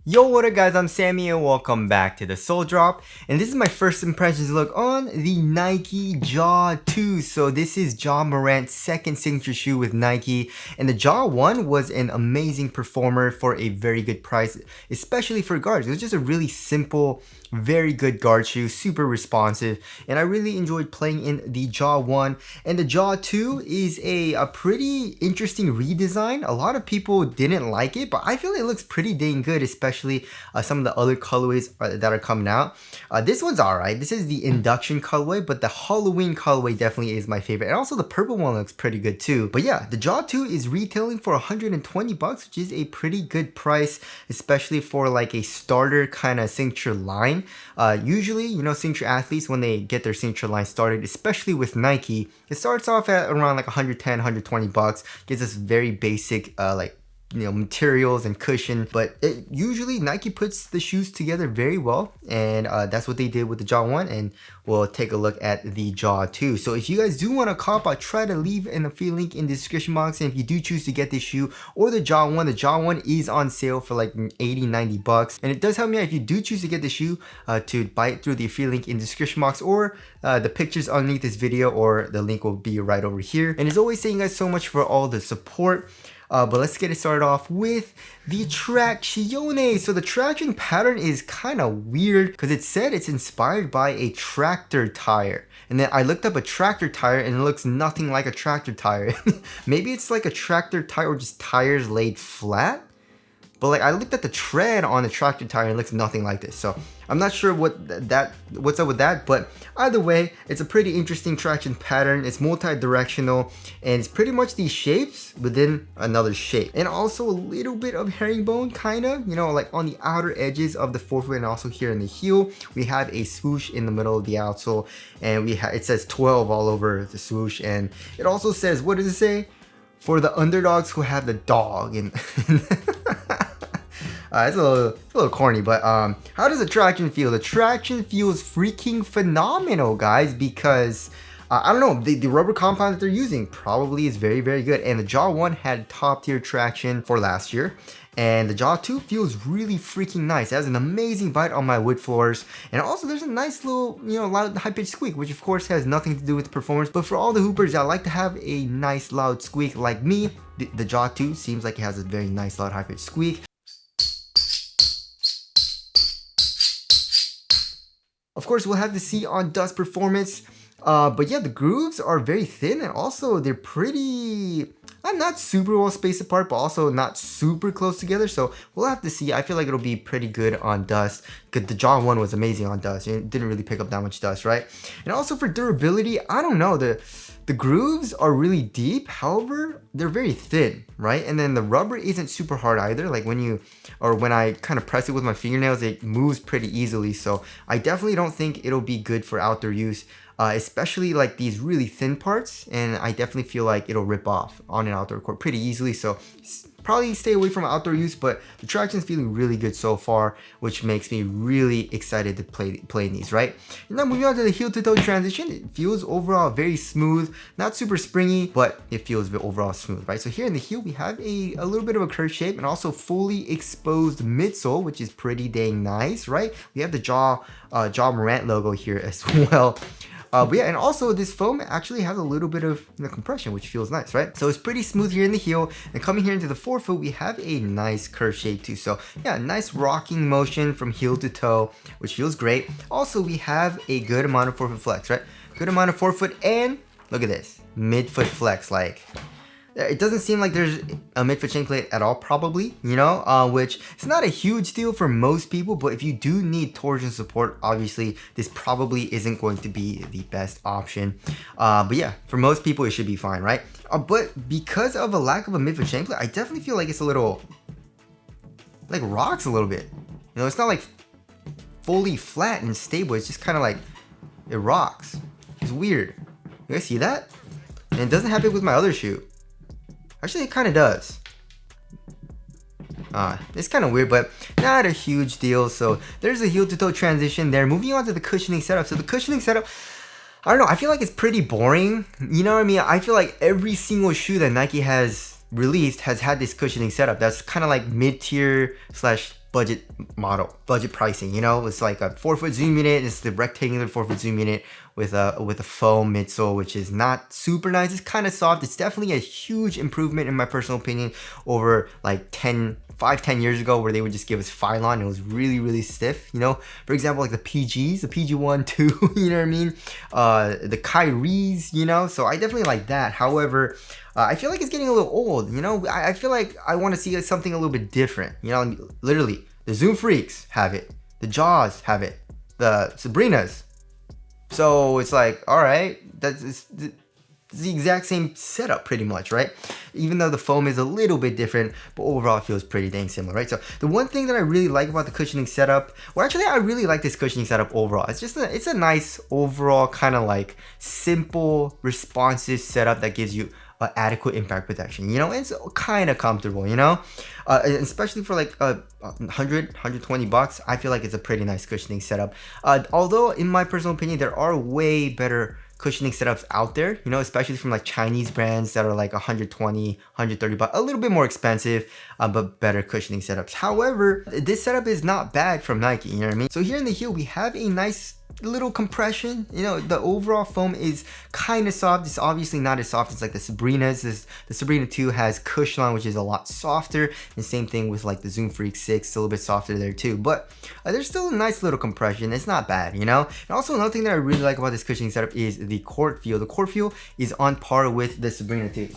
Yo, what up guys, I'm Sammy and welcome back to the Soul Drop. And this is my first impressions look on the Nike Jaw 2. So this is Ja Morant's second signature shoe with Nike. And the Jaw 1 was an amazing performer for a very good price, especially for guards. It was just a really simple, very good guard shoe, super responsive. And I really enjoyed playing in the Jaw 1. And the Jaw 2 is a pretty interesting redesign. A lot of people didn't like it, but I feel it looks pretty dang good, especially some of the other colorways that are coming out. This one's alright. This is the induction colorway, but the Halloween colorway definitely is my favorite. And also the purple one looks pretty good too. But yeah, the Jaw 2 is retailing for 120 bucks, which is a pretty good price, especially for like a starter kind of signature line. Usually, you know, signature athletes, when they get their signature line started, especially with Nike, it starts off at around like 110, 120 bucks. Gives us very basic materials and cushion, but usually Nike puts the shoes together very well, and that's what they did with the Jaw 1, and we'll take a look at the Jaw 2. So if you guys do want to cop, I'll try to leave an affiliate link in the description box, and if you do choose to get this shoe or the Jaw 1, the Jaw 1 is on sale for like 80-90 bucks, and it does help me out if you do choose to get the shoe to buy it through the affiliate link in the description box, or the pictures underneath this video, or the link will be right over here. And as always, thank you guys so much for all the support. But let's get it started off with the traction. So the traction pattern is kind of weird because it said it's inspired by a tractor tire. And then I looked up a tractor tire and it looks nothing like a tractor tire. Maybe it's like a tractor tire or just tires laid flat. But like I looked at the tread on the tractor tire and it looks nothing like this. So I'm not sure what's up with that, but either way, it's a pretty interesting traction pattern. It's multi-directional and it's pretty much these shapes within another shape. And also a little bit of herringbone kinda, you know, like on the outer edges of the forefoot, and also here in the heel. We have a swoosh in the middle of the outsole, and it says 12 all over the swoosh, and it also says, what does it say? For the underdogs who have the dog. And it's a little corny, but how does the traction feel? The traction feels freaking phenomenal, guys, because I don't know, the rubber compound that they're using probably is very, very good. And the Jaw 1 had top tier traction for last year. And the Jaw 2 feels really freaking nice. It has an amazing bite on my wood floors. And also there's a nice little, you know, loud high-pitched squeak, which of course has nothing to do with performance. But for all the hoopers that like to have a nice loud squeak like me, the Jaw 2 seems like it has a very nice loud high-pitched squeak. Of course, we'll have to see on dust performance. But yeah, the grooves are very thin, and also they're pretty, not super well spaced apart, but also not super close together. So we'll have to see. I feel like it'll be pretty good on dust, because the Jaw 1 was amazing on dust. It didn't really pick up that much dust, right? And also for durability, I don't know, the grooves are really deep, however, they're very thin, right? And then the rubber isn't super hard either. Like when I kind of press it with my fingernails, it moves pretty easily. So I definitely don't think it'll be good for outdoor use, especially like these really thin parts. And I definitely feel like it'll rip off on an outdoor court pretty easily. So probably stay away from outdoor use, but the traction's feeling really good so far, which makes me really excited to play in these, right? And now moving on to the heel to toe transition, it feels overall very smooth, not super springy, but it feels overall smooth, right? So here in the heel, we have a little bit of a curved shape and also fully exposed midsole, which is pretty dang nice, right? We have the Ja Morant logo here as well. But yeah, and also this foam actually has a little bit of compression, which feels nice, right? So it's pretty smooth here in the heel, and coming here into the forefoot, we have a nice curved shape too. So yeah, nice rocking motion from heel to toe, which feels great. Also, we have a good amount of forefoot flex, right? Good amount of forefoot, and look at this, midfoot flex. Like, it doesn't seem like there's a midfoot chain plate at all, probably, you know, which it's not a huge deal for most people, but if you do need torsion support, obviously this probably isn't going to be the best option. But yeah, for most people, it should be fine, right? But because of a lack of a midfoot chain plate, I definitely feel like it's a little, like rocks a little bit. You know, it's not like fully flat and stable. It's just kind of like, it rocks. It's weird. You guys see that? And it doesn't happen with my other shoe. Actually, it kind of does. It's kind of weird, but not a huge deal. So there's a heel to toe transition there. Moving on to the cushioning setup. So the cushioning setup, I don't know, I feel like it's pretty boring. You know what I mean? I feel like every single shoe that Nike has released has had this cushioning setup that's kind of like mid-tier slash budget model, budget pricing. You know, it's like a 4-foot zoom unit. It's the rectangular 4-foot zoom unit with a foam midsole, which is not super nice. It's kind of soft. It's definitely a huge improvement in my personal opinion over like 5-10 years ago, where they would just give us Phylon. It was really, really stiff. You know, for example, like the PGs, the PG1, 2, you know what I mean? The Kyries, you know, so I definitely like that. However, I feel like it's getting a little old, you know? I feel like I want to see something a little bit different, you know? Literally, the Zoom Freaks have it. The Jaws have it. The Sabrinas. So it's like, all right, it's the exact same setup pretty much, right? Even though the foam is a little bit different, but overall it feels pretty dang similar, right? So the one thing that I really like about the cushioning setup, well, actually I really like this cushioning setup overall. It's a nice overall kind of like simple, responsive setup that gives you adequate impact protection, you know? It's kind of comfortable, you know? Especially for like 120 bucks, I feel like it's a pretty nice cushioning setup. Although in my personal opinion, there are way better cushioning setups out there, you know, especially from like Chinese brands that are like 120, 130 bucks, a little bit more expensive, but better cushioning setups. However, this setup is not bad from Nike, you know what I mean? So here in the heel, we have a nice little compression. You know, the overall foam is kind of soft. It's obviously not as soft as like the Sabrinas. The Sabrina 2 has Cushion, which is a lot softer, and same thing with like the Zoom Freak 6, a little bit softer there too, but there's still a nice little compression. It's not bad, you know? And also another thing that I really like about this cushioning setup is the court feel. The court feel is on par with the Sabrina 2.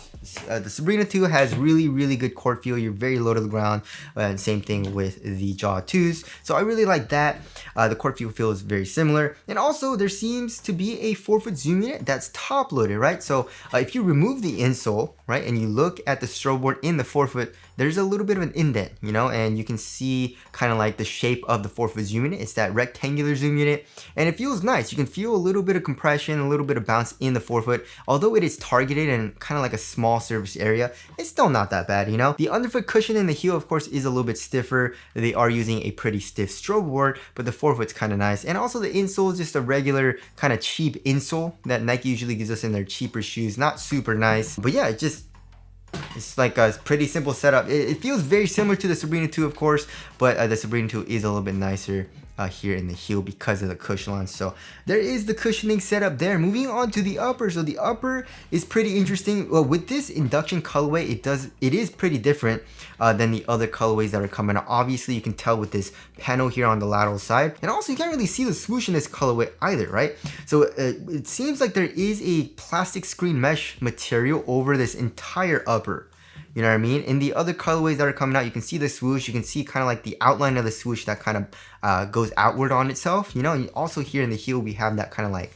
The Sabrina 2 has really good court feel. You're very low to the ground, and same thing with the Jaw 2s. So I really like that. The court feel is very similar. And also there seems to be a 4-foot zoom unit that's top loaded, right? So if you remove the insole, right, and you look at the strobe board in the 4-foot, there's a little bit of an indent, you know, and you can see kind of like the shape of the 4-foot zoom unit. It's that rectangular zoom unit, and it feels nice. You can feel a little bit of compression, a little bit of bounce in the 4-foot. Although it is targeted and kind of like a small surface area, it's still not that bad, you know? The underfoot cushion in the heel, of course, is a little bit stiffer. They are using a pretty stiff strobe board, but the 4-foot's kind of nice. And also the insole is just a regular kind of cheap insole that Nike usually gives us in their cheaper shoes. Not super nice, but yeah, it's like a pretty simple setup. It feels very similar to the Sabrina 2, of course, but the Sabrina 2 is a little bit nicer here in the heel because of the cushion. So there is the cushioning setup there. Moving on to the upper. So the upper is pretty interesting. Well, with this induction colorway, it is pretty different than the other colorways that are coming out. Obviously, you can tell with this panel here on the lateral side, and also you can't really see the swoosh in this colorway either, right? So it seems like there is a plastic screen mesh material over this entire upper. You know what I mean? In the other colorways that are coming out, you can see the swoosh. You can see kind of like the outline of the swoosh that kind of goes outward on itself, you know? And also here in the heel, we have that kind of like,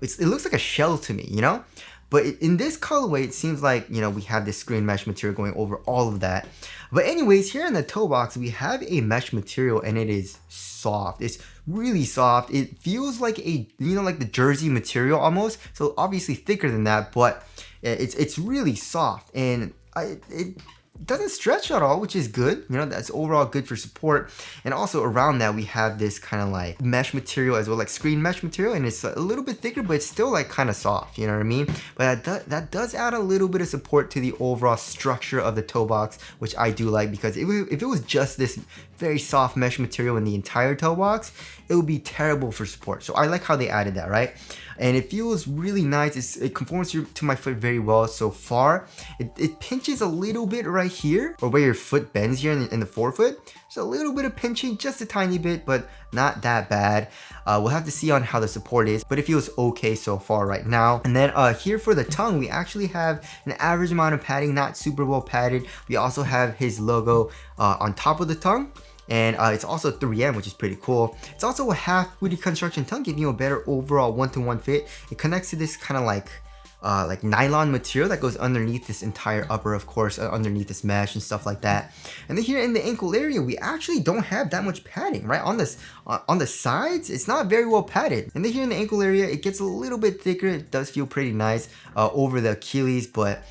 it looks like a shell to me, you know? But in this colorway, it seems like, you know, we have this screen mesh material going over all of that. But anyways, here in the toe box, we have a mesh material, and it is soft. It's really soft. It feels like a, you know, like the jersey material almost. So obviously thicker than that, but it's really soft, and it doesn't stretch at all, which is good. You know, that's overall good for support. And also around that, we have this kind of like mesh material as well, like screen mesh material, and it's a little bit thicker, but it's still like kind of soft, you know what I mean? But that does add a little bit of support to the overall structure of the toe box, which I do like, because if it was just this very soft mesh material in the entire toe box, it would be terrible for support. So I like how they added that, right? And it feels really nice. It conforms to my foot very well so far. It pinches a little bit right here, or where your foot bends here in the forefoot. There's a little bit of pinching, just a tiny bit, but not that bad. We'll have to see on how the support is, but it feels okay so far right now. And then here for the tongue, we actually have an average amount of padding, not super well padded. We also have his logo on top of the tongue. And it's also 3M, which is pretty cool. It's also a half booty construction tongue, giving you a better overall one-to-one fit. It connects to this kind of like nylon material that goes underneath this entire upper, of course, underneath this mesh and stuff like that. And then here in the ankle area, we actually don't have that much padding, right? On the sides, it's not very well padded. And then here in the ankle area, it gets a little bit thicker. It does feel pretty nice over the Achilles, but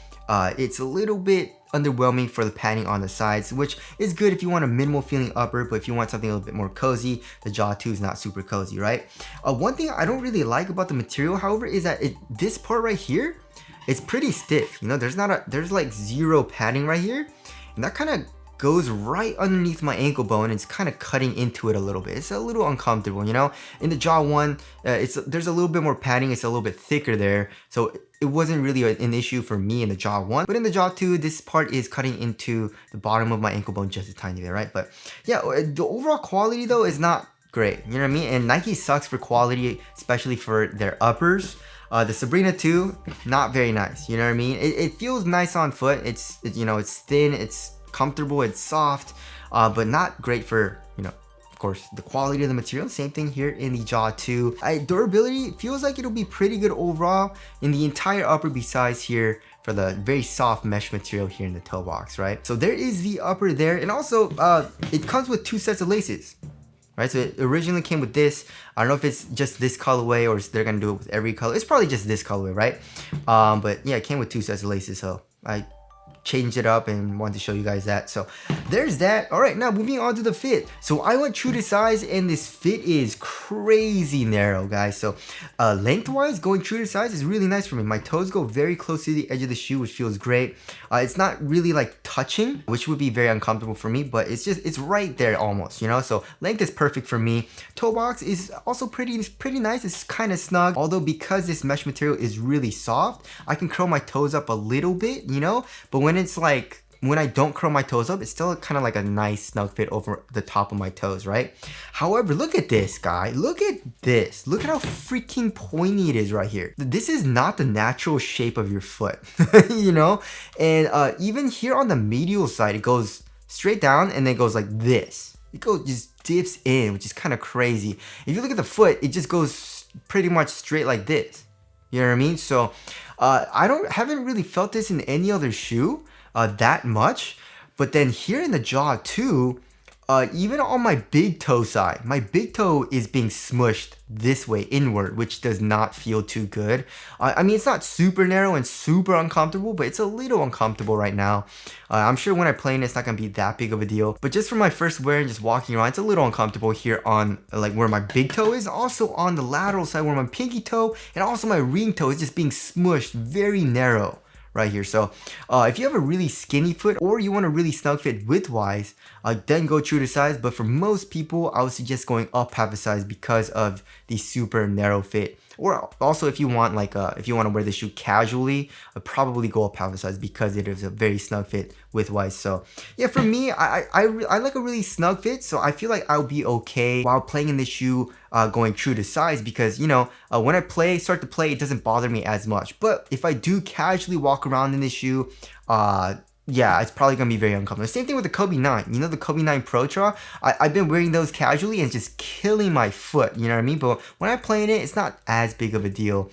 it's a little bit underwhelming for the padding on the sides, which is good if you want a minimal feeling upper, but if you want something a little bit more cozy, the Jaw 2 is not super cozy, right? One thing I don't really like about the material, however, is that this part right here, it's pretty stiff. You know, there's like zero padding right here, and that kind of goes right underneath my ankle bone. It's kind of cutting into it a little bit. It's a little uncomfortable, you know. In the Jaw 1, there's a little bit more padding. It's a little bit thicker there, so it wasn't really an issue for me in the Jaw 1. But in the Jaw 2, this part is cutting into the bottom of my ankle bone just a tiny bit, right? But yeah, the overall quality though is not great, you know what I mean? And Nike sucks for quality, especially for their uppers. The Sabrina 2, not very nice, you know what I mean? It feels nice on foot. It's thin, it's comfortable, it's soft, but not great for, of course, the quality of the material. Same thing here in the Jaw 2. Durability feels like it'll be pretty good overall in the entire upper, besides here for the very soft mesh material here in the toe box, right? So there is the upper there, and also it comes with 2 sets of laces. Right, so it originally came with this. I don't know if it's just this colorway or they're gonna do it with every color. It's probably just this colorway, right? But yeah, it came with 2 sets of laces, so I changed it up and wanted to show you guys that. So there's that. All right, now moving on to the fit. So I went true to size, and this fit is crazy narrow, guys. So lengthwise, going true to size is really nice for me. My toes go very close to the edge of the shoe, which feels great. It's not really like touching, which would be very uncomfortable for me, but it's right there almost, you know? So length is perfect for me. Toe box is also pretty nice. It's kind of snug, although because this mesh material is really soft, I can curl my toes up a little bit, you know? But when I don't curl my toes up, it's still kind of like a nice snug fit over the top of my toes, right? However, look at this, guy. Look at this. Look at how freaking pointy it is right here. This is not the natural shape of your foot, you know? And even here on the medial side, it goes straight down and then goes like this. Just dips in, which is kind of crazy. If you look at the foot, it just goes pretty much straight like this. You know what I mean? So haven't really felt this in any other shoe that much. But then here in the Jaw 2, even on my big toe side, my big toe is being smushed this way inward, which does not feel too good. I mean, it's not super narrow and super uncomfortable, but it's a little uncomfortable right now. I'm sure when I play in, it's not gonna be that big of a deal. But just for my first wear and just walking around, it's a little uncomfortable here on like where my big toe is. Also on the lateral side where my pinky toe and also my ring toe is just being smushed very narrow right here. So if you have a really skinny foot or you want a really snug fit width-wise, then go true to size. But for most people, I would suggest going up half a size because of the super narrow fit. Or also if you want if you want to wear the shoe casually, I'd probably go up half a size because it is a very snug fit width-wise. So yeah, for me, I like a really snug fit, so I feel like I'll be okay while playing in this shoe going true to size, because when I start to play, it doesn't bother me as much. But if I do casually walk around in this shoe, yeah, it's probably gonna be very uncomfortable. Same thing with the Kobe 9. You know, the Kobe 9 Pro Tra? I've been wearing those casually and just killing my foot, you know what I mean? But when I play in it, it's not as big of a deal.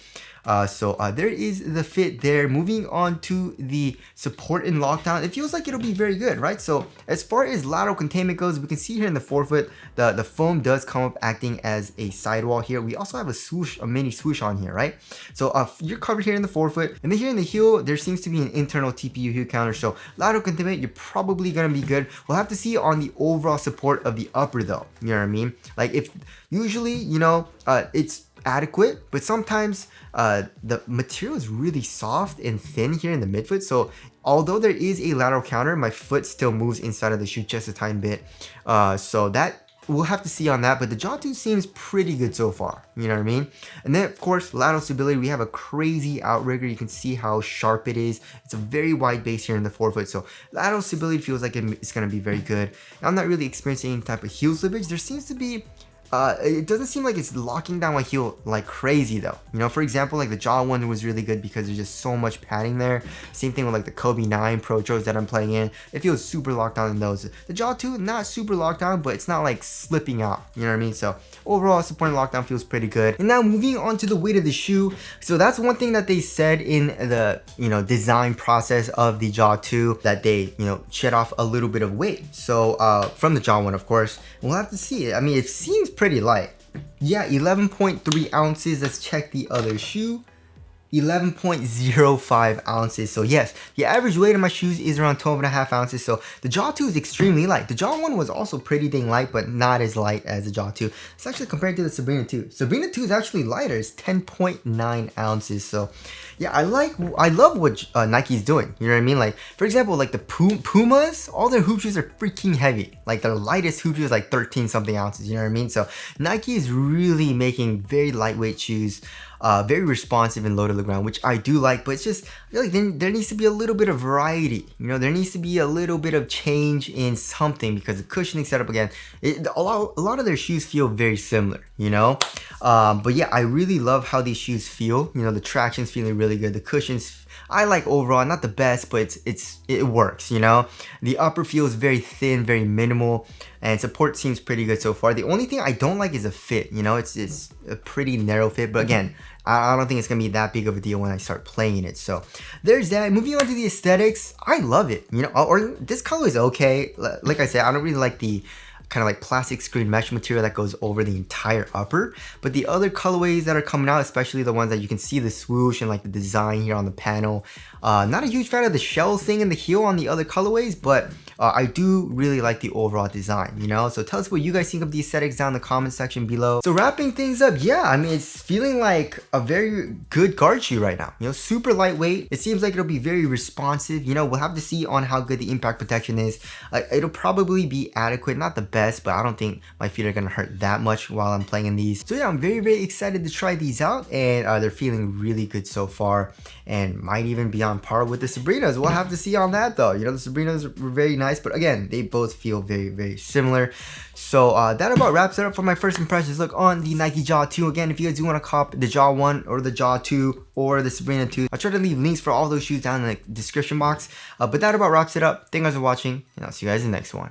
So there is the fit there. Moving on to the support and lockdown, it feels like it'll be very good, right? So as far as lateral containment goes, we can see here in the forefoot, the foam does come up acting as a sidewall here. We also have a mini swoosh on here, right? So you're covered here in the forefoot, and then here in the heel, there seems to be an internal TPU heel counter. So lateral containment, you're probably gonna be good. We'll have to see on the overall support of the upper though, you know what I mean? Like if usually, it's adequate, but sometimes the material is really soft and thin here in the midfoot. So although there is a lateral counter, my foot still moves inside of the shoe just a tiny bit. So that we'll have to see on that, but the Jaw 2 seems pretty good so far, you know what I mean? And then of course, lateral stability, we have a crazy outrigger. You can see how sharp it is. It's a very wide base here in the forefoot, so lateral stability feels like it's going to be very good. I'm not really experiencing any type of heel slippage. There seems to be it doesn't seem like it's locking down my heel like crazy though. For example, like the Jaw 1 was really good because there's just so much padding there. Same thing with like the Kobe 9 Pro Tros that I'm playing in. It feels super locked down in those. The Jaw 2, not super locked down, but it's not like slipping out. You know what I mean? So overall, support and lockdown feels pretty good. And now moving on to the weight of the shoe. So that's one thing that they said in the design process of the Jaw 2, that they shed off a little bit of weight. So from the Jaw 1, of course, we'll have to see. I mean, it seems pretty light. Yeah, 11.3 ounces. Let's check the other shoe. 11.05 ounces. So yes, the average weight of my shoes is around 12.5 ounces. So the Jaw 2 is extremely light. The Jaw 1 was also pretty dang light, but not as light as the Jaw 2. It's actually compared to the Sabrina 2. Sabrina 2 is actually lighter. It's 10.9 ounces. So Yeah, I love what Nike's doing. You know what I mean? Like, for example, like the Pumas, all their hoop shoes are freaking heavy. Like their lightest hoop shoe is like 13 something ounces. You know what I mean? So Nike is really making very lightweight shoes, very responsive and low to the ground, which I do like. But it's just, I feel like there needs to be a little bit of variety. You know, there needs to be a little bit of change in something, because the cushioning setup, again, a lot of their shoes feel very similar. You know, but yeah, I really love how these shoes feel. You know, the traction's feeling really good. The cushions, I like overall, not the best, but it works. You know, the upper feels very thin, very minimal, and support seems pretty good so far. The only thing I don't like is a fit. You know, it's a pretty narrow fit, but again, I don't think it's gonna be that big of a deal when I start playing it. So there's that. Moving on to the aesthetics, I love it. You know, or this color is okay. Like I said, I don't really like the kind of like plastic screen mesh material that goes over the entire upper, but the other colorways that are coming out, especially the ones that you can see the swoosh and like the design here on the panel, not a huge fan of the shell thing in the heel on the other colorways, but I do really like the overall design, you know? So tell us what you guys think of the aesthetics down in the comment section below. So wrapping things up, yeah, I mean, it's feeling like a very good guard shoe right now. You know, super lightweight. It seems like it'll be very responsive. You know, we'll have to see on how good the impact protection is. It'll probably be adequate, not the best, but I don't think my feet are gonna hurt that much while I'm playing in these. So yeah, I'm very, very excited to try these out, and they're feeling really good so far, and might even be on par with the Sabrinas. We'll have to see on that though. You know, the Sabrinas were very nice, but again, they both feel very, very similar. So that about wraps it up for my first impressions look on the Nike Jaw 2. Again, if you guys do want to cop the Jaw 1 or the Jaw 2 or the Sabrina 2, I'll try to leave links for all those shoes down in the description box. But that about wraps it up. Thank you guys for watching, and I'll see you guys in the next one.